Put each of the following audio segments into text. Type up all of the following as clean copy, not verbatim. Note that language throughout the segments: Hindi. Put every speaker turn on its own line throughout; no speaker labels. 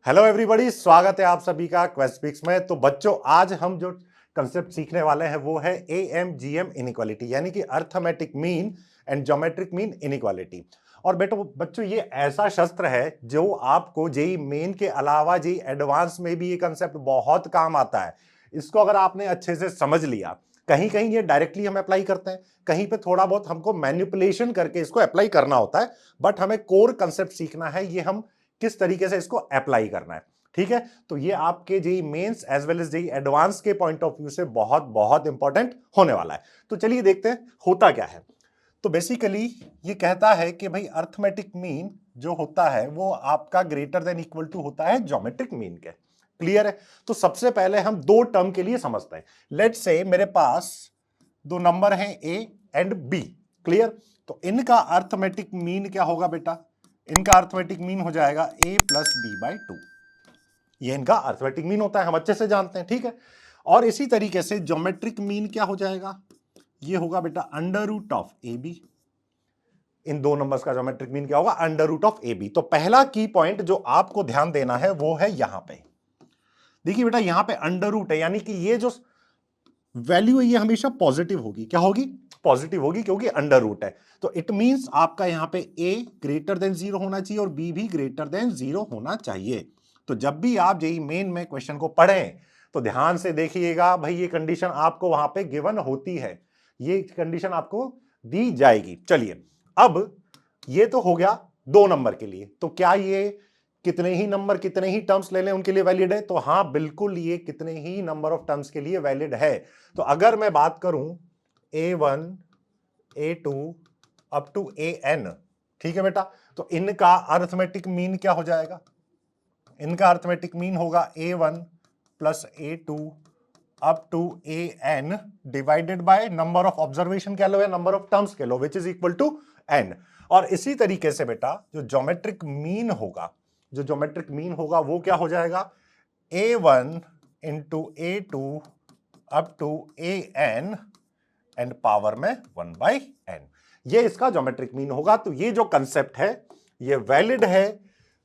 हेलो एवरीबॉडी, स्वागत है आप सभी का क्वेस्टपिक्स में। तो बच्चों, आज हम जो कंसेप्ट सीखने वाले हैं वो है AMGM इनइक्वालिटी, यानी कि arithmetic mean and geometric mean inequality. और बच्चों ये ऐसा शस्त्र है जो आपको जेई मेन के अलावा जेई एडवांस में भी ये कंसेप्ट बहुत काम आता है। इसको अगर आपने अच्छे से समझ लिया, कहीं कहीं ये डायरेक्टली हम अप्लाई करते हैं, कहीं पे थोड़ा बहुत हमको मैनिपुलेशन करके इसको अप्लाई करना होता है, बट हमें कोर कंसेप्ट सीखना है, ये हम किस तरीके से इसको अप्लाई करना है। ठीक है, तो ये आपके JEE mains as well as JEE advance के पॉइंट ऑफ व्यू से बहुत बहुत इंपॉर्टेंट होने वाला है। तो चलिए देखते हैं होता क्या है। तो बेसिकली ये कहता है कि भाई अर्थमेटिक मीन जो होता है वो आपका ग्रेटर देन इक्वल टू होता है ज्योमेट्रिक मीन के। क्लियर है? तो सबसे पहले हम दो टर्म के लिए समझते हैं। लेट्स से मेरे पास दो नंबर हैं ए एंड बी। क्लियर? तो इनका अर्थमेटिक मीन क्या होगा बेटा? इनका अर्थमेटिक मीन हो जाएगा a plus b by two. ये इनका अर्थमेटिक मीन होता है, हम अच्छे से जानते हैं। ठीक है, और इसी तरीके से ज्योमेट्रिक मीन क्या हो जाएगा? ये होगा बेटा under root of A B. इन दो नंबर्स का ज्योमेट्रिक मीन क्या होगा? Under root of A B. तो पहला की पॉइंट जो आपको ध्यान देना है वो है यहां पे। देखिए बेटा, यहां पे अंडर रूट है, यानी कि ये जो वैल्यू है ये हमेशा पॉजिटिव होगी। क्या होगी? पॉजिटिव होगी, क्योंकि अंडर रूट है। तो इट मींस आपका यहां पे a ग्रेटर देन 0 होना चाहिए और b भी ग्रेटर देन 0 होना चाहिए। तो जब भी आप जेई मेन में क्वेश्चन को पढ़ें तो ध्यान से देखिएगा, भाई ये कंडीशन आपको वहां पे गिवन होती है, ये कंडीशन आपको दी जाएगी। चलिए, अब ये तो हो गया दो नंबर के लिए। तो क्या ये कितने ही नंबर, कितने ही टर्म्स ले लें उनके लिए वैलिड है? तो हाँ, बिल्कुल, ये कितने ही नंबर ऑफ टर्म्स के लिए वैलिड है। तो अगर मैं बात करूं A1 A2 up to AN, ठीक है बेटा, तो इनका अर्थमेटिक मीन क्या हो जाएगा? इनका अर्थमेटिक मीन होगा A1 plus A2 up to AN divided by number of observation कह लो या नंबर ऑफ टर्म्स कह लो, which is equal to N। और इसी तरीके से बेटा जो ज्योमेट्रिक मीन होगा, जो ज्योमेट्रिक मीन होगा वो क्या हो जाएगा? A1 into A2 up to AN and power में 1 बाई n, ये इसका ज्योमेट्रिक मीन होगा। तो ये जो कंसेप्ट है ये वैलिड है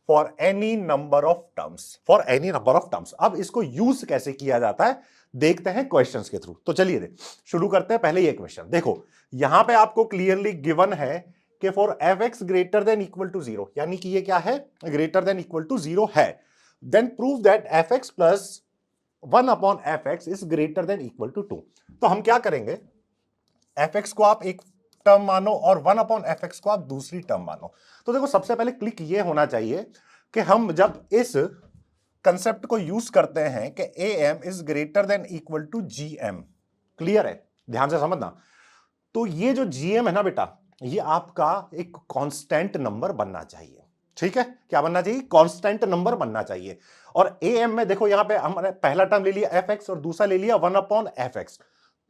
for any number of terms, for any number of terms. अब इसको यूज कैसे किया जाता है देखते हैं क्वेश्चंस के थ्रू। तो चलिए शुरू करते हैं। पहले ये क्वेश्चन देखो, यहां पे आपको क्लियरली गिवन है कि for fx greater than equal to 0, यानी कि ये क्या है? ग्रेटर देन इक्वल टू 0 है। Then prove that fx plus 1 upon fx is greater than equal to 2। तो हम क्या करेंगे, fx को आप एक टर्म मानो और 1 अपॉन fx को आप दूसरी टर्म मानो। तो देखो, सबसे पहले क्लिक ये होना चाहिए कि हम जब इस कंसेप्ट को यूज करते हैं कि am is greater than equal to gm। Clear है? ध्यान से समझना। तो ये जो gm है ना बेटा, ये आपका एक कांस्टेंट नंबर बनना चाहिए। ठीक है, क्या बनना चाहिए? कांस्टेंट नंबर बनना चाहिए। और am में देखो, यहां पे हमने पहला टर्म ले लिया fx और दूसरा ले लिया 1 अपॉन fx।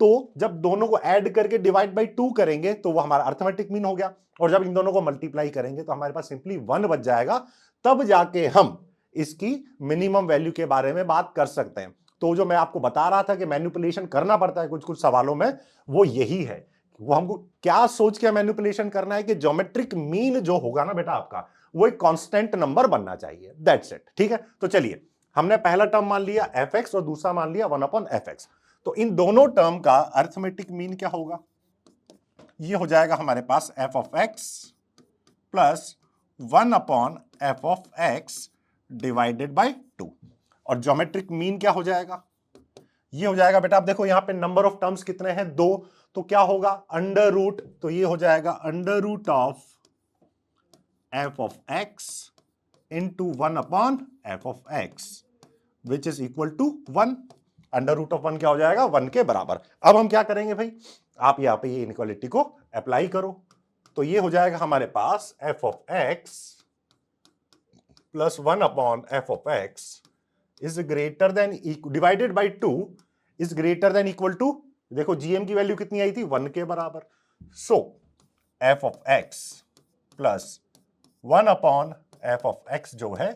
तो जब दोनों को ऐड करके डिवाइड बाई 2 करेंगे तो वो हमारा अर्थमेटिक मीन हो गया, और जब इन दोनों को मल्टीप्लाई करेंगे तो हमारे पास सिंपली 1 बच जाएगा। तब जाके हम इसकी मिनिमम वैल्यू के बारे में बात कर सकते हैं। तो जो मैं आपको बता रहा था कि मैनिपुलेशन करना पड़ता है कुछ कुछ सवालों में, वो यही है। वो हमको क्या सोच के मैनिपुलेशन करना है कि ज्योमेट्रिक मीन जो होगा ना बेटा आपका, वो एक कांस्टेंट नंबर बनना चाहिए। That's it. ठीक है, तो चलिए, हमने पहला टर्म मान लिया fx और दूसरा मान लिया 1 अपॉन fx। तो इन दोनों टर्म का अर्थमेटिक मीन क्या होगा? ये हो जाएगा हमारे पास f of x plus 1 upon f of x divided by 2। और ज्योमेट्रिक मीन क्या हो जाएगा? ये हो जाएगा बेटा, आप देखो यहां पे नंबर ऑफ टर्म्स कितने हैं? 2। तो क्या होगा? Under root. तो ये हो जाएगा under root of f of x into 1 upon f of x which is equal to 1। Under root of 1 क्या हो जाएगा? 1 के बराबर। अब हम क्या करेंगे भाई, आप यहां पे ये इनइक्वालिटी को अप्लाई करो। तो ये हो जाएगा हमारे पास f of x plus 1 upon f of x is greater than divided by 2 is greater than equal to, देखो gm की वैल्यू कितनी आई थी? 1 के बराबर। So f of x plus 1 upon f of x जो है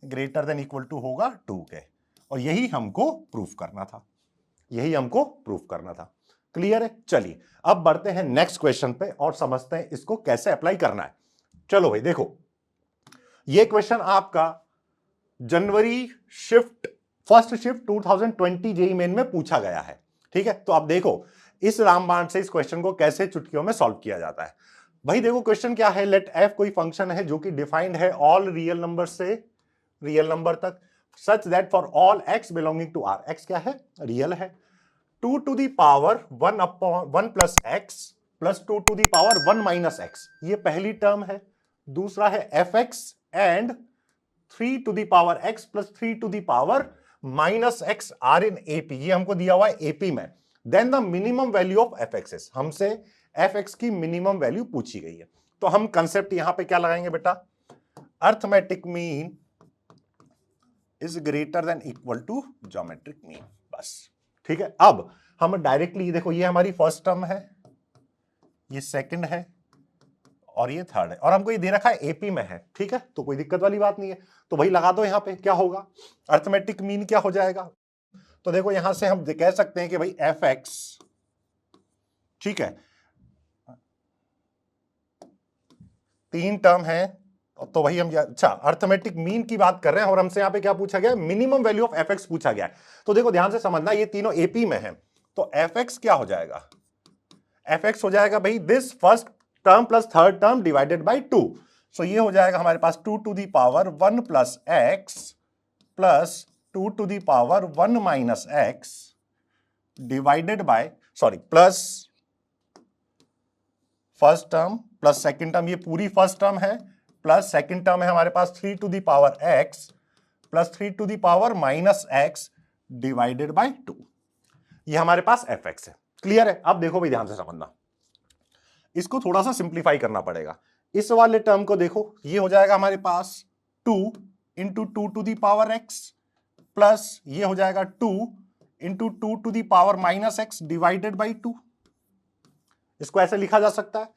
ग्रेटर देन इक्वल टू होगा 2 के। और यही हमको प्रूफ करना था, यही हमको प्रूफ करना था। क्लियर है? चलिए अब बढ़ते हैं नेक्स्ट क्वेश्चन पे और समझते हैं इसको कैसे अप्लाई करना है। चलो भाई देखो, ये क्वेश्चन आपका जनवरी shift first shift 2020 JEE main में पूछा गया है। ठीक है, तो अब देखो इस रामबाण से इस क्वेश्चन को कैसे चुटकियों में सॉल्व किया जाता है। भाई देखो क्वेश्चन क्या है, लेट एफ कोई फंक्शन है जो कि डिफाइंड है ऑल रियल नंबर से रियल नंबर तक, such that for all x belonging to R, x क्या है, रियल है, 2 to the power 1 plus x plus 2 to the power 1 minus x, ये पहली टर्म है। दूसरा है f x and 3 to the power x plus 3 to the power minus x are in AP, ये हमको दिया हुआ है एपी में। Then the minimum value of f x, हमसे एफ एक्स की मिनिमम वैल्यू पूछी गई है। तो हम कंसेप्ट यहां पे क्या लगाएंगे बेटा, arithmetic mean is greater than equal to geometric mean, बस। ठीक है, अब हम डायरेक्टली देखो ये हमारी फर्स्ट टर्म है, ये सेकंड है और ये थर्ड है, और हमको ये दे रखा है एपी में है। ठीक है, तो कोई दिक्कत वाली बात नहीं है, तो भाई लगा दो यहां पे, क्या होगा अर्थमेटिक मीन क्या हो जाएगा। तो देखो यहां से हम कह सकते हैं कि भाई एफ एक्स, ठीक है, 3 टर्म है, तो भाई हम अच्छा अर्थमेटिक मीन की बात कर रहे हैं और हमसे यहां पे क्या पूछा गया, minimum value of f x पूछा गया है। तो देखो ध्यान से समझना, ये तीनों एपी में है, तो एफ एक्स क्या हो जाएगा, एफ एक्स हो जाएगा भाई this first term plus third term divided by 2। So ये हो जाएगा हमारे पास 2 to the power 1 plus x plus 2 to the power 1 minus x divided by plus first term plus second term, ये पूरी फर्स्ट टर्म है, प्लस सेकंड टर्म है हमारे पास 3 to the power x plus 3 to the power minus x divided by 2, ये हमारे पास एफ एक्स है। क्लियर है। अब देखो भाई ध्यान से समझना, इसको थोड़ा सा सिंप्लीफाई करना पड़ेगा। इस वाले टर्म को देखो, ये हो जाएगा हमारे पास 2 into 2 to the power x plus ये हो जाएगा 2 into 2 to the power minus x divided by 2, इसको ऐसे लिखा जा सकता है,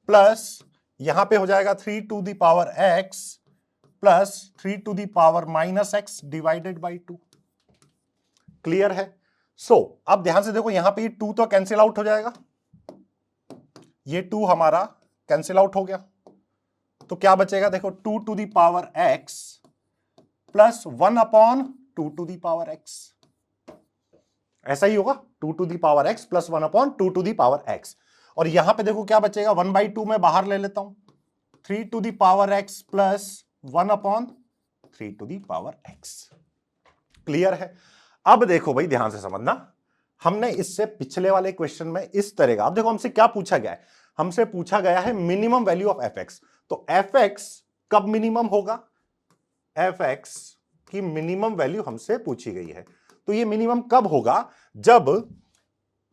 प्लस यहां पे हो जाएगा 3 to the power x plus 3 to the power minus x divided by 2। Clear है। अब ध्यान से देखो, यहां पे ये 2 तो कैंसिल आउट हो जाएगा, ये 2 हमारा कैंसिल आउट हो गया, तो क्या बचेगा देखो 2 to the power x plus 1 upon 2 to the power x, ऐसा ही होगा, 2 to the power x plus 1 upon 2 to the power x. और यहां पे देखो क्या बचेगा, 1/2 में बाहर ले लेता हूं, 3 to the power x plus 1 upon 3 to the power x. Clear है। अब देखो भाई ध्यान से समझना, हमने इससे पिछले वाले क्वेश्चन में इस तरह का, अब देखो हमसे क्या पूछा गया है, हमसे पूछा गया है minimum value of f x. तो एफ एक्स कब मिनिमम होगा, एफ एक्स की मिनिमम वैल्यू हमसे पूछी गई है, तो ये मिनिमम कब होगा, जब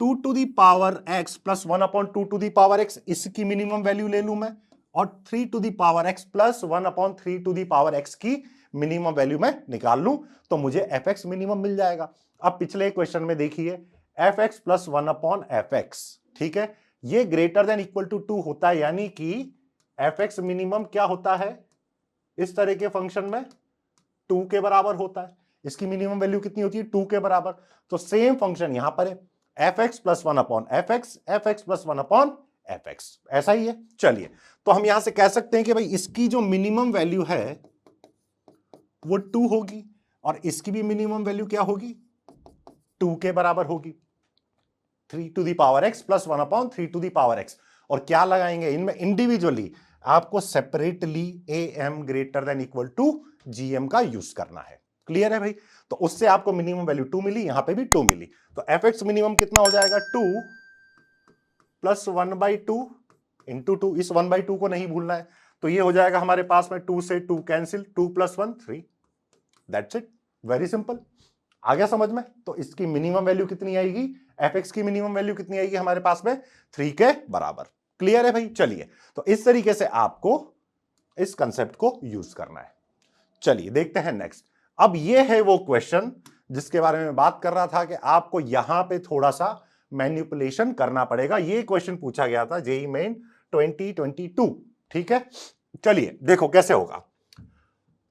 2 to the power x plus 1 upon 2 to the power x, इसकी मिनिमम वैल्यू ले लूं मैं, और 3 to the power x plus 1 upon 3 to the power x की मिनिमम वैल्यू मैं निकाल लूं, तो मुझे एफ एक्स मिनिमम मिल जाएगा। अब पिछले क्वेश्चन में देखिए, F x plus 1 upon f x, ठीक है, ये ग्रेटर देन इक्वल टू 2 होता है, यानी कि एफ एक्स मिनिमम क्या होता है इस तरह के फंक्शन में, 2 के बराबर होता है। इसकी मिनिमम वैल्यू कितनी होती है, 2 के बराबर। तो सेम फंक्शन यहां पर है, f x plus 1 upon f x plus 1 upon f x, ऐसा ही है। चलिए, तो हम यहां से कह सकते हैं कि भाई इसकी जो मिनिमम वैल्यू है वो 2 होगी, और इसकी भी मिनिमम वैल्यू क्या होगी, 2 के बराबर होगी, 3 to the power x plus 1 upon 3 to the power x. और क्या लगाएंगे इनमें इंडिविजुअली, आपको separately A M greater than equal to G M का यूज करना है। क्लियर है भाई। तो उससे आपको मिनिमम वैल्यू 2 मिली, यहां पे भी 2 मिली, तो एफ एक्स मिनिमम कितना हो जाएगा, 2 प्लस 1/2 इंटू 2, इस 1/2 को नहीं भूलना है, तो ये हो जाएगा हमारे पास में 2 से 2 cancel, 2 plus 1 3, that's it, very simple. आ गया समझ में। तो इसकी मिनिमम वैल्यू कितनी आएगी, एफ एक्स की मिनिमम वैल्यू कितनी आएगी हमारे पास में, 3 के बराबर। क्लियर है भाई। चलिए, तो इस तरीके से आपको इस कंसेप्ट को यूज करना है। चलिए देखते हैं नेक्स्ट। अब ये है वो क्वेश्चन जिसके बारे में बात कर रहा था कि आपको यहां पे थोड़ा सा मैनिपुलेशन करना पड़ेगा। ये क्वेश्चन पूछा गया था जेईई मेन 2022, ठीक है। चलिए देखो कैसे होगा।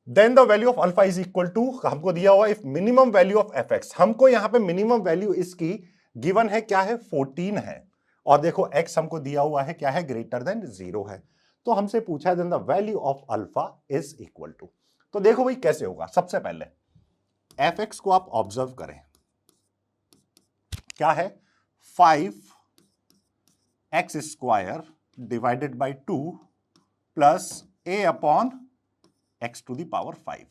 Then the value of alpha is equal to, हमको दिया हुआ if minimum value of f x, हमको यहां पे मिनिमम वैल्यू इसकी गिवन है क्या है, 14 है, और देखो x हमको दिया हुआ है क्या है, ग्रेटर देन 0 है। तो हमसे पूछा है then the value of alpha is equal to, तो देखो भाई कैसे होगा। सबसे पहले एफ एक्स को आप ऑब्जर्व करें, क्या है 5x² divided by 2 plus a upon x to the power 5।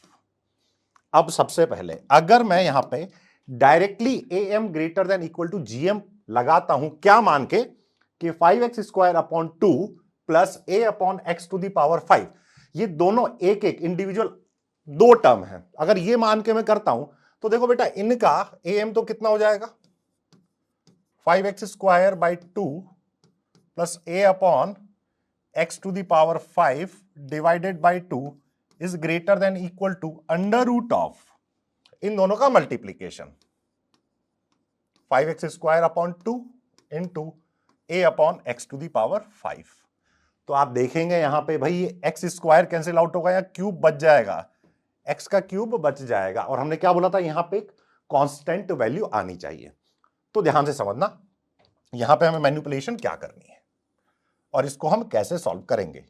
अब सबसे पहले अगर मैं यहां पे directly am greater than equal to gm लगाता हूं, क्या मान के कि 5x² upon 2 plus a upon x to the power 5, ये दोनों एक एक इंडिविजुअल दो टर्म है, अगर ये मान के मैं करता हूं तो देखो बेटा इनका am तो कितना हो जाएगा 5x² by 2 plus a upon x to the power 5 divided by 2 is greater than equal to under root of इन दोनों का multiplication 5x² upon 2 into a upon x to the power 5। तो आप देखेंगे यहां पे भाई x² कैंसिल आउट होगा या क्यूब बच जाएगा, x का क्यूब बच जाएगा, और हमने क्या बोला था यहां पे कांस्टेंट वैल्यू आनी चाहिए। तो ध्यान से समझना यहां पे हमें मैनिपुलेशन क्या करनी है और इसको हम कैसे सॉल्व करेंगे।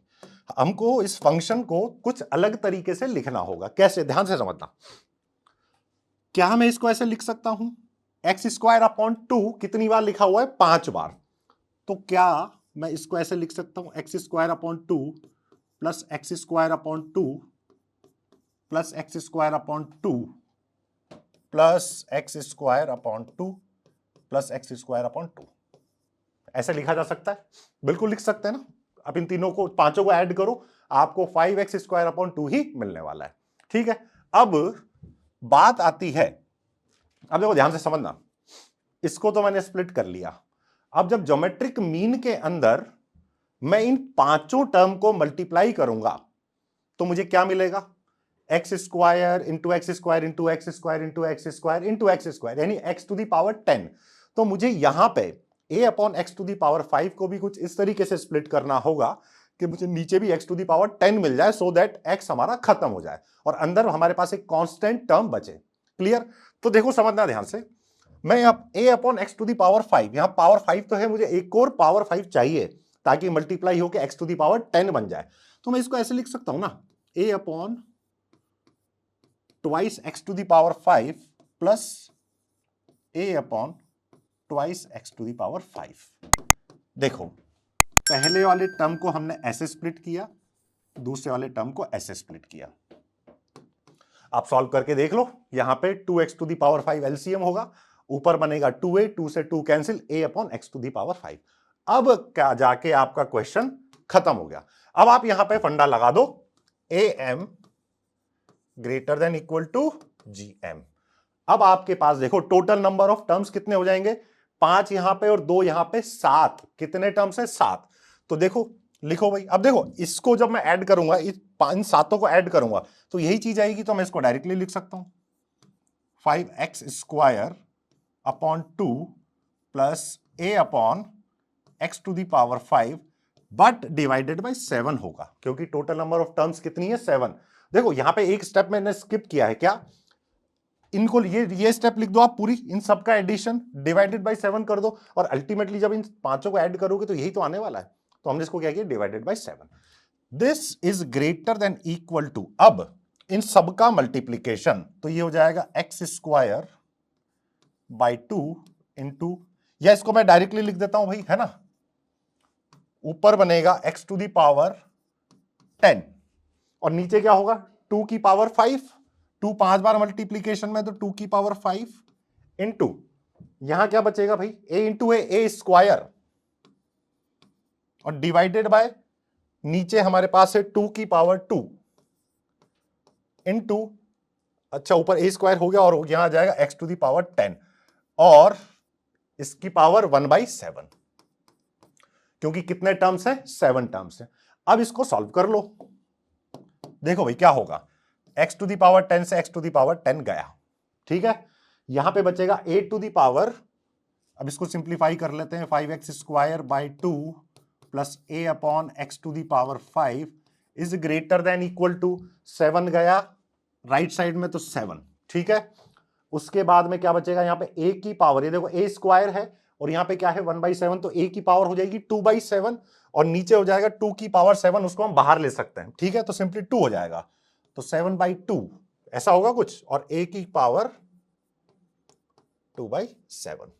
हमको इस फंक्शन को कुछ अलग तरीके से लिखना होगा। कैसे, ध्यान से समझना। क्या मैं इसको ऐसे लिख सकता हूं x² अपॉन 2 कितनी बार लिखा हुआ है 5 बार, तो क्या मैं इसको ऐसे लिख सकता हूं x² upon 2 plus x² upon 2 plus x² upon 2 plus x² upon 2 plus x² upon 2, ऐसे लिखा जा सकता है? बिल्कुल लिख सकते हैं ना। अब इन तीनों को पांचों को ऐड करो, आपको 5x² अपॉन 2 ही मिलने वाला है। ठीक है, अब बात आती है, अब देखो ध्यान से समझना, इसको तो मैंने स्प्लिट कर लिया। अब जब ज्योमेट्रिक मीन के अंदर मैं इन पांचों टर्म को मल्टीप्लाई करूंगा तो मुझे क्या मिलेगा x² into x² into x² into x² into x², यानी x टू द पावर 10। तो मुझे यहां पे a upon x to the power 5 को भी कुछ इस तरीके से स्प्लिट करना होगा कि मुझे नीचे भी x टू द पावर 10 मिल जाए, सो दैट x हमारा खत्म हो जाए और अंदर हमारे पास एक कांस्टेंट टर्म बचे। क्लियर? तो देखो समझना ध्यान से, मैं अब a upon x to the power 5, यहां पावर 5 तो है, मुझे एक और पावर 5 चाहिए ताकि मल्टीप्लाई होकर x टू द पावर 10 बन जाए। तो मैं इसको ऐसे लिख सकता हूं ना, a upon twice x to the power 5 plus a upon twice x to the power 5। देखो पहले वाले टर्म को हमने ऐसे स्प्लिट किया, दूसरे वाले टर्म को ऐसे स्प्लिट किया। आप सॉल्व करके देख लो, यहां पे 2x to the power 5 LCM होगा, ऊपर बनेगा 2a, 2 से 2 cancel, a upon x to the power 5। अब क्या जाके आपका क्वेश्चन खत्म हो गया। अब आप यहां पे फंडा लगा दो am greater than equal to gm। अब आपके पास देखो टोटल नंबर ऑफ टर्म्स कितने हो जाएंगे, 5 यहां पे और 2 यहां पे, 7। कितने टर्म्स है 7। तो देखो लिखो भाई, अब देखो इसको जब मैं ऐड करूंगा, इन सातों को ऐड करूंगा तो यही चीज आएगी, तो मैं इसको डायरेक्टली लिख सकता हूं 5x² upon 2 plus a upon x to the power 5 but divided by 7 होगा, क्योंकि टोटल नंबर ऑफ टर्म्स कितनी है 7। देखो यहां पे एक स्टेप मैंने स्किप किया है, क्या, इनको ये स्टेप लिख दो आप पूरी, इन सब का एडिशन डिवाइडेड बाय 7 कर दो, और अल्टीमेटली जब इन पांचों को ऐड करोगे तो यही तो आने वाला है। तो हमने इसको क्या किया, divided by 7। This is greater than equal to, अब इन सब का मल्टीप्लीकेशन, तो ये हो जाएगा x² बाय 2 इंटू, या इसको मैं डायरेक्टली लिख देता हूं भाई, है ना, ऊपर बनेगा x टू द पावर 10 और नीचे क्या होगा 2 की पावर 5, 2 5 बार मल्टीप्लीकेशन में, तो 2 की पावर 5 इंटू, यहां क्या बचेगा भाई a इंटू a स्क्वायर, और डिवाइडेड बाय नीचे हमारे पास है 2 की पावर 2 इंटू, अच्छा ऊपर a² हो गया और यहां आ जाएगा x टू द पावर 10 और इसकी पावर 1/7, क्योंकि कितने टर्म्स है 7 टर्म्स है। अब इसको सॉल्व कर लो, देखो भाई क्या होगा, x टू द पावर 10 से x टू द पावर 10 गया, ठीक है, यहां पे बचेगा a टू द पावर, अब इसको सिंप्लीफाई कर लेते हैं, 5x² by 2 plus a upon x to the power 5 is greater than equal to 7 गया राइट साइड में, तो 7, ठीक है। उसके बाद में क्या बचेगा, यहां पे a की पावर, ये देखो a² है और यहां पे क्या है 1/7, तो a की पावर हो जाएगी 2/7 और नीचे हो जाएगा 2 की पावर 7, उसको हम बाहर ले सकते हैं, ठीक है, तो सिंपली 2 हो जाएगा। तो 7/2 ऐसा होगा कुछ, और a की पावर 2/7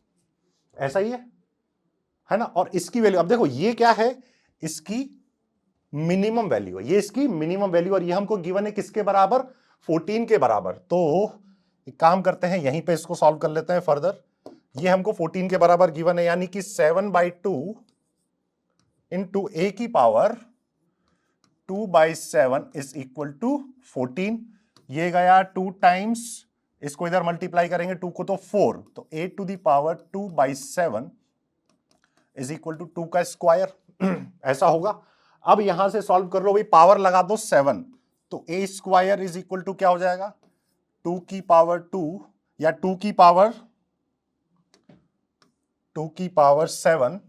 ऐसा ही है ना। और इसकी वैल्यू अब देखो ये क्या है, इसकी मिनिमम वैल्यू है, ये इसकी मिनिमम वैल्यू, और ये हमको गिवन है किसके बराबर, 14 के बराबर। तो एक काम करते हैं, यहीं पे इसको सॉल्व कर लेते हैं फर्दर। ये हमको 14 के बराबर गिवन है, यानी कि 7/2 इंटू ए की पावर 2/7 इज इक्वल टू 14। ये गया 2 टाइम्स, इसको इधर मल्टीप्लाई करेंगे 2 को तो 4, तो a to the power 2/7 is equal to 2 का स्क्वायर ऐसा होगा। अब यहां से सॉल्व कर लो भाई, पावर लगा दो 7, तो a square is equal to क्या हो जाएगा, 2 की पावर 2 या 2 की पावर 7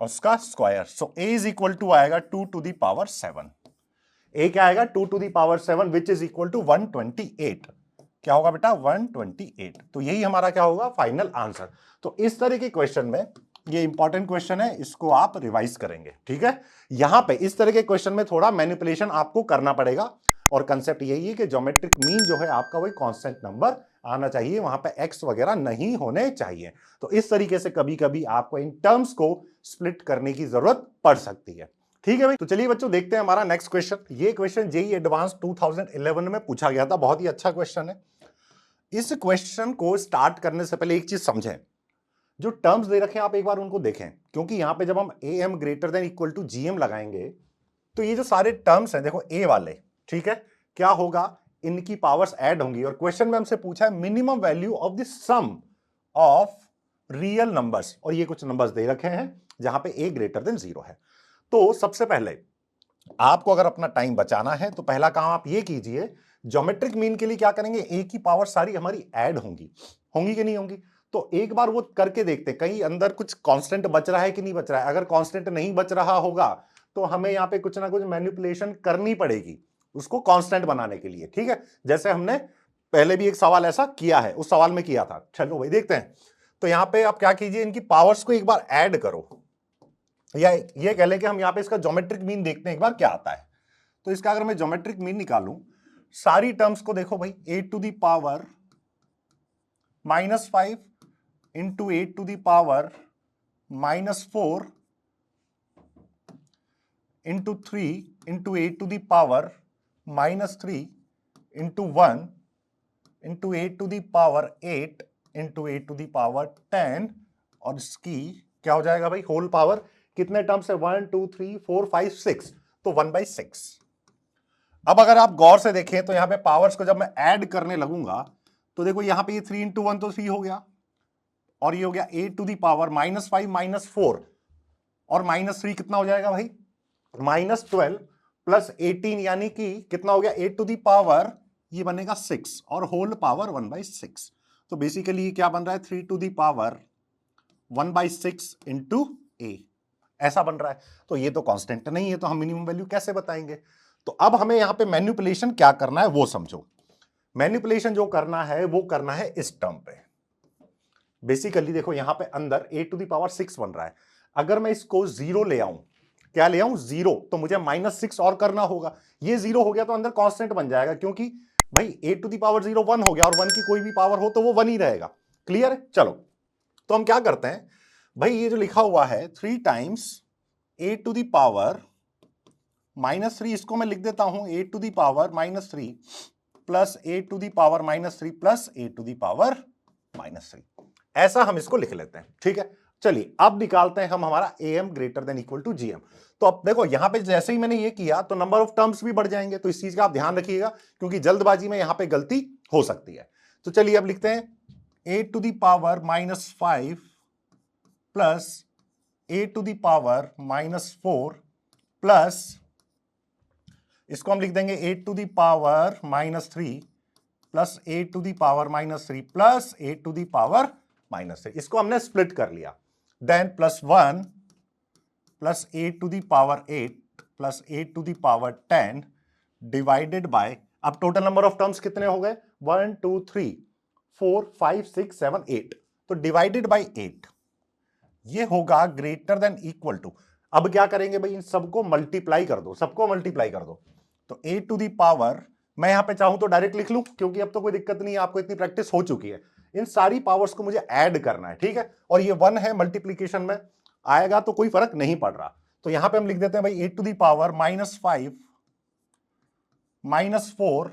और उसका square. So a is equal to आएगा 2 टू दी पावर 7। a क्या आएगा, 2 to the power 7 which is equal to 128। क्या होगा बेटा, 128। तो यही हमारा क्या होगा, फाइनल आंसर। तो इस तरह के क्वेश्चन में, ये इंपॉर्टेंट क्वेश्चन है, इसको आप रिवाइज करेंगे, ठीक है। यहां पे इस तरह के क्वेश्चन में थोड़ा मैनिपुलेशन आपको करना पड़ेगा, और कंसेप्ट यही है कि ज्योमेट्रिक मीन जो है आपका वही कांस्टेंट नंबर आना चाहिए, वहां पे एक्स वगैरह नहीं होने चाहिए। तो इस तरीके से कभी कभी आपको इन टर्म्स को स्प्लिट करने की जरूरत पड़ सकती है, ठीक है भाई। तो चलिए बच्चों देखते हैं हमारा नेक्स्ट क्वेश्चन। ये क्वेश्चन जेईई एडवांस 2011 में पूछा गया था, बहुत ही अच्छा क्वेश्चन है। इस क्वेश्चन को स्टार्ट करने से पहले एक चीज समझें, जो टर्म्स दे रखे हैं आप एक बार उनको देखें, क्योंकि यहां पे जब हम am greater than equal to gm लगाएंगे, तो ये जो सारे टर्म्स हैं देखो a वाले, ठीक है, क्या होगा, इनकी पावर्स ऐड होंगी। और क्वेश्चन में हमसे पूछा है minimum value of the sum of real numbers, और ये कुछ नंबर्स दे रखे हैं जहां पे a ग्रेटर देन 0 है। तो सबसे पहले आपको अगर अपना टाइम बचाना है तो पहला काम आप ये कीजिए, ज्योमेट्रिक मीन के लिए क्या करेंगे, a की पावर सारी हमारी ऐड होंगी कि नहीं होंगी। तो एक बार वो करके देखते हैं कहीं अंदर कुछ कांस्टेंट बच रहा है कि नहीं बच रहा है। अगर कांस्टेंट नहीं बच रहा होगा तो हमें यहाँ पे कुछ ना कुछ मैनिपुलेशन करनी पड़ेगी उसको कांस्टेंट बनाने के लिए, ठीक है। जैसे हमने पहले भी एक सवाल ऐसा किया है, उस सवाल में किया था। चलो भाई देखते हैं। तो यहाँ पे आप क्या कीजिए, इनकी पावर्स को एक बार ऐड करो, या ये कह लें कि हम यहाँ पे इसका ज्योमेट्रिक मीन देखते हैं एक बार क्या आता है। तो इसका अगर मैं ज्योमेट्रिक मीन निकालूं, सारी टर्म्स को देखो भाई, a to the power -5 into a to the power -4 into 3 into a to the power -3 into 1 into a to the power 8 into a to the power 10, और इसकी क्या हो जाएगा भाई, होल पावर। कितने टर्म्स है, 1 2 3 4 5 6, तो 1/6। अब अगर आप गौर से देखें तो यहां पे पावर्स को जब मैं ऐड करने लगूंगा तो देखो यहां पे ये 3 इंटू 1 तो 3 हो गया, और ये हो गया a टू दी पावर -5 -4 और -3 कितना हो जाएगा भाई, -12 प्लस 18, यानी कि कितना हो गया, a टू दी पावर ये बनेगा 6 और होल पावर 1/6। तो बेसिकली ये क्या बन रहा है, 3 to the power 1/6 into a, ऐसा बन रहा है। तो ये तो कांस्टेंट नहीं है, तो हम मिनिमम वैल्यू कैसे बताएंगे। तो अब हमें यहां पे मैनिपुलेशन क्या करना है वो समझो। मैनिपुलेशन जो करना है वो करना है इस टर्म पे। बेसिकली देखो यहां पे अंदर a टू दी पावर 6 बन रहा है, अगर मैं इसको 0 ले आऊं, क्या ले आऊं, 0, तो मुझे -6 और करना होगा। ये 0 हो गया तो अंदर कांस्टेंट बन जाएगा, क्योंकि भाई a टू दी पावर 0 1 हो गया, और 1 की कोई भी पावर हो तो वो 1 ही रहेगा। क्लियर है। चलो तो हम क्या करते हैं भाई, ये जो लिखा हुआ है 3 times a to the power -3, इसको मैं लिख देता हूं a to the power -3 plus a to the power -3 plus a to the power -3, ऐसा हम इसको लिख लेते हैं, ठीक है। चलिए अब निकालते हैं हम हमारा am greater than equal to gm। तो अब देखो यहां पे जैसे ही मैंने ये किया तो नंबर ऑफ टर्म्स भी बढ़ जाएंगे, तो इस चीज का आप ध्यान रखिएगा, क्योंकि जल्दबाजी में यहां पे गलती हो सकती है। तो चलिए अब लिखते हैं a to the power -5 plus a to the power -4 plus, इसको हम लिख देंगे a to the power -3 plus a to the power -3 plus a to the power -3, इसको हमने स्प्लिट कर लिया। Then +1 plus a to the power 8 plus a to the power 10 divided by, अब टोटल नंबर ऑफ टर्म्स कितने हो गए, 1 2 3 4 5 6 7 8, तो डिवाइडेड बाय 8, ये होगा ग्रेटर देन इक्वल टू। अब क्या करेंगे भाई, इन सबको मल्टीप्लाई कर दो, सबको मल्टीप्लाई कर दो। तो a टू दी पावर, मैं यहां पे चाहूं तो डायरेक्ट लिख लूं क्योंकि अब तो कोई दिक्कत नहीं है, आपको इतनी प्रैक्टिस हो चुकी है। इन सारी पावर्स को मुझे ऐड करना है, ठीक है, और ये 1 है, मल्टीप्लीकेशन में आएगा तो कोई फर्क नहीं पड़ रहा। तो यहां पे हम लिख देते हैं भाई a टू दी पावर -5 -4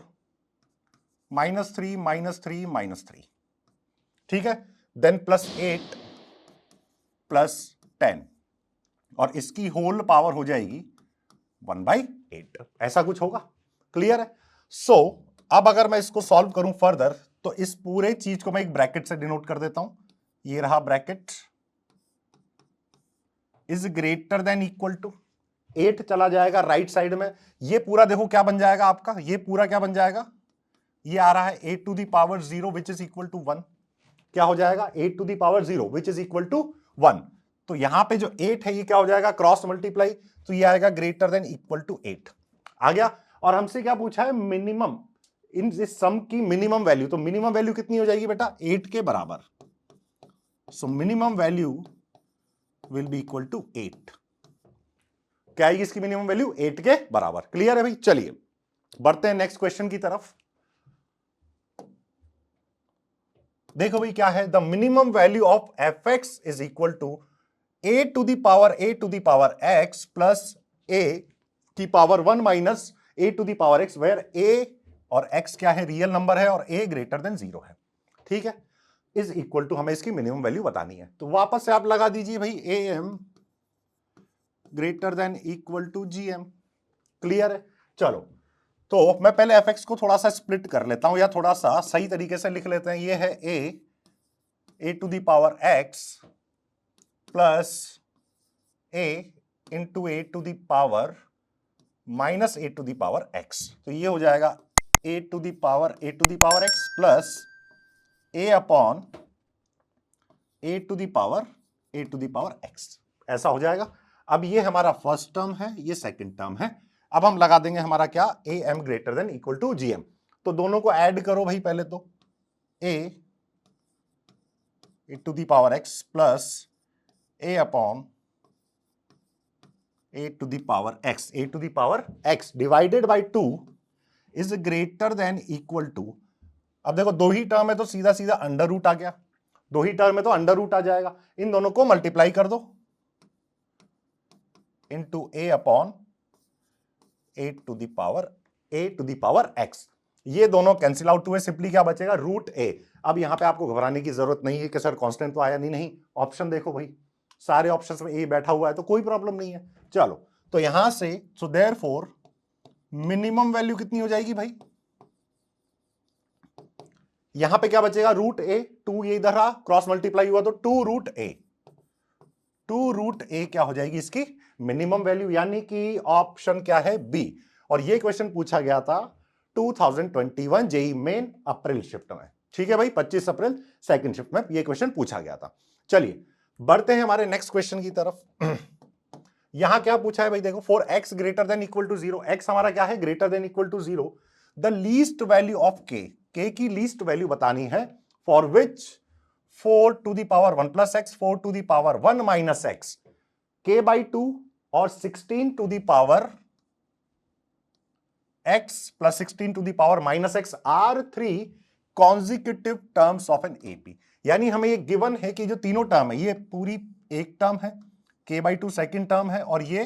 -3 -3 -3, ठीक है, देन +8 +10, और इसकी होल पावर हो जाएगी 1/8, ऐसा कुछ होगा। क्लियर है? सो अब अगर मैं इसको सॉल्व करूं फर्दर, तो इस पूरे चीज को मैं एक ब्रैकेट से डिनोट कर देता हूं। ये रहा bracket, is greater than equal to 8 चला जाएगा राइट साइड में। ये पूरा देखो क्या बन जाएगा आपका, ये पूरा क्या बन जाएगा, ये आ रहा है a to the power 0 which is equal to 1। क्या हो जाएगा, a to the power 0 which is equal to 1। तो यहां पे जो 8 है ये क्या हो जाएगा, क्रॉस मल्टीप्लाई, तो ये आएगा ग्रेटर देन इक्वल टू 8 आ गया। और हमसे क्या पूछा है, मिनिमम, इन इस सम की मिनिमम वैल्यू। तो मिनिमम वैल्यू कितनी हो जाएगी बेटा, 8 के बराबर। So minimum value will be equal to 8। क्या आएगी इसकी मिनिमम वैल्यू, 8 के बराबर। क्लियर है भाई? चलिए बढ़ते हैं नेक्स्ट क्वेश्चन की तरफ। देखो भाई क्या है, the minimum value of f x is equal to a to the power x plus a की power 1 minus a to the power x, where a और x क्या है, रियल नंबर है, और a ग्रेटर देन 0 है, ठीक है, इज इक्वल टू, हमें इसकी मिनिमम वैल्यू बतानी है। तो वापस से आप लगा दीजिए भाई am greater than equal to gm। Clear है? चलो तो मैं पहले fx को थोड़ा सा स्प्लिट कर लेता हूं, या थोड़ा सा सही तरीके से लिख लेते हैं। ये है a to the power x plus a into a to the power minus a to the power x। तो ये हो जाएगा a to the power x plus a upon a to the power x, ऐसा हो जाएगा। अब ये हमारा फर्स्ट टर्म है, ये सेकंड टर्म है। अब हम लगा देंगे हमारा क्या, am greater than equal to gm। तो दोनों को ऐड करो भाई, पहले तो a to the power x plus a upon a to the power x divided by 2 is greater than equal to. अब देखो दो ही टर्म है तो सीधा सीधा अंडर रूट आ गया, दो ही टर्म है तो अंडर रूट आ जाएगा। इन दोनों को मल्टीप्लाई कर दो into a upon a to the power x। ये दोनों कैंसिल आउट हुए, सिंपली क्या बचेगा, रूट a। अब यहां पे आपको घबराने की जरूरत नहीं है कि सर कांस्टेंट तो आया नहीं, ऑप्शन देखो भाई, सारे ऑप्शंस में a बैठा हुआ है तो कोई प्रॉब्लम नहीं है। चलो तो यहां से, सो देयरफॉर मिनिमम वैल्यू कितनी हो जाएगी भाई, यहां पे क्या बचेगा, रूट a। 2 ये इधर रहा, क्रॉस मल्टीप्लाई हुआ तो 2 रूट a क्या हो जाएगी इसकी मिनिमम वैल्यू, यानी कि ऑप्शन क्या है, बी। और ये क्वेश्चन पूछा गया था 2021 जेई मेन अप्रैल शिफ्ट में, ठीक है भाई, 25 अप्रैल सेकंड शिफ्ट में ये क्वेश्चन पूछा गया था। चलिए बढ़ते हैं हमारे नेक्स्ट क्वेश्चन की तरफ। यहां क्या पूछा है भाई, देखो for x greater than equal to 0, x हमारा क्या है, greater than equal to 0, the least value of k की लीस्ट वैल्यू बतानी है, for which 4 to the power 1 plus x, 4 to the power 1 minus x, k by 2 और 16 to the power x plus 16 to the power minus x are 3 consecutive terms of an AP. यानी हमें ये गिवन है कि जो तीनों टर्म है, ये पूरी एक टर्म है, k बाई 2 सेकेंड टर्म है, और ये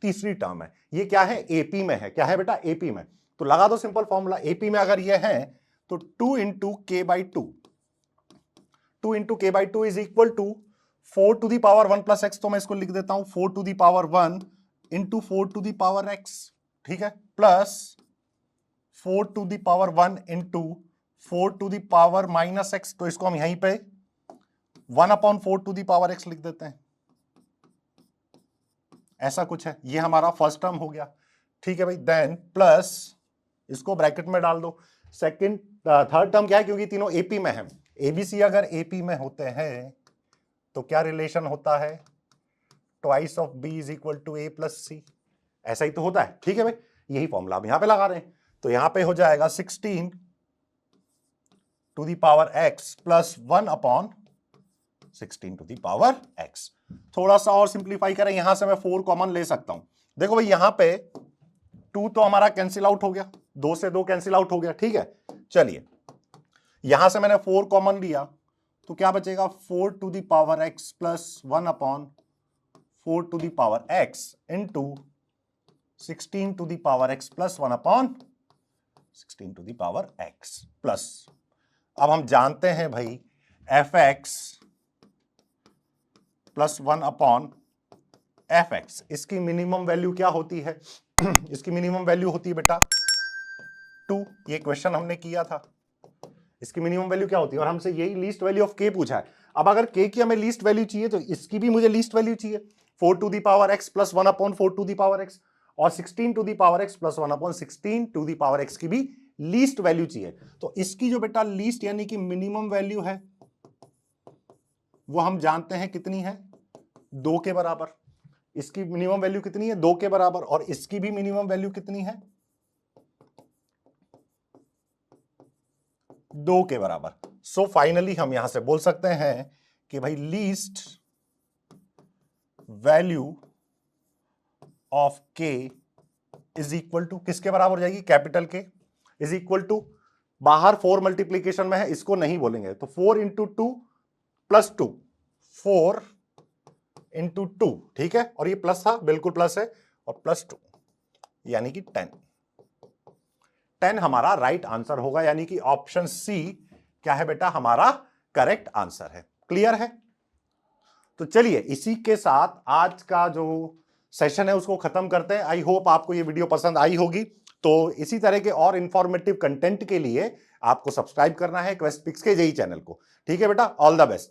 तीसरी टर्म है, ये क्या है, एपी में है। क्या है बेटा, एपी में। तो लगा दो सिंपल फॉर्मूला, एपी में अगर ये है तो 2 into k by 2 is equal to 4 to the power 1 plus x, तो मैं इसको लिख देता हूं 4 to the power 1 into 4 to the power x, ठीक है, plus 4 to the power 1 into 4 to the power minus x, तो इसको हम यहीं पे 1 upon 4 to the power x लिख देते हैं, ऐसा कुछ है। ये हमारा फर्स्ट टर्म हो गया, ठीक है भाई। देन प्लस इसको ब्रैकेट में डाल दो, सेकंड थर्ड टर्म क्या है, क्योंकि तीनों एपी में है, एबीसी अगर एपी में होते हैं तो क्या रिलेशन होता है, twice of B is equal to A plus C, ऐसा ही तो होता है, ठीक है भाई। यही फॉर्मूला हम यहां पे लगा रहे हैं, तो यहां पे हो जाएगा 16 to the power x plus 1 upon 16 to the power x। थोड़ा सा और सिंप्लीफाई करें, यहां से मैं 4 कॉमन ले सकता हूं। देखो भाई यहां पे 2 तो हमारा कैंसिल आउट हो गया, 2 से 2 कैंसिल आउट हो गया, ठीक है। चलिए यहां से मैंने 4 कॉमन लिया तो क्या बचेगा, 4 to the power x plus 1 upon 4 to the power x into 16 to the power x plus 1 upon 16 to the power x plus, अब हम जानते हैं भाई f x plus 1 upon f x, इसकी मिनिमम वैल्यू क्या होती है इसकी मिनिमम वैल्यू होती है बेटा 2, ये क्वेश्चन हमने किया था, इसकी मिनिमम वैल्यू क्या होती है, और हमसे यही लीस्ट वैल्यू ऑफ के पूछा है। अब अगर के की हमें लीस्ट वैल्यू चाहिए तो इसकी भी मुझे लीस्ट वैल्यू चाहिए, 4 to the power x plus 1 upon 4 to the power x, और 16 to the power x plus 1 upon 16 to the power x की भी लीस्ट वैल्यू चाहिए। तो इसकी जो बेटा लीस्ट यानी कि मिनिमम वैल्यू है वो हम जानते हैं कितनी है, 2 के बराबर। इसकी मिनिमम वैल्यू कितनी है, 2 के बराबर, और इसकी भी मिनिमम वैल्यू कितनी है, 2 के बराबर। सो फाइनली हम यहां से बोल सकते हैं कि भाई लीस्ट वैल्यू ऑफ के इज इक्वल टू किसके बराबर हो जाएगी, कैपिटल के इज इक्वल टू, बाहर 4 मल्टीप्लीकेशन में है इसको नहीं बोलेंगे, तो 4 इंटू 2 प्लस 2, 4 इंटू 2, ठीक है, और ये प्लस था, बिल्कुल प्लस है, और प्लस 2 यानी कि 10 हमारा राइट आंसर होगा, यानी कि ऑप्शन सी क्या है बेटा, हमारा करेक्ट आंसर है। क्लियर है? तो चलिए इसी के साथ आज का जो सेशन है उसको खत्म करते हैं। आई होप आपको ये वीडियो पसंद आई होगी। तो इसी तरह के और इंफॉर्मेटिव कंटेंट के लिए आपको सब्सक्राइब करना है क्वेस्ट पिक्स के जेई चैनल को। ठीक है बेटा, ऑल द बेस्ट।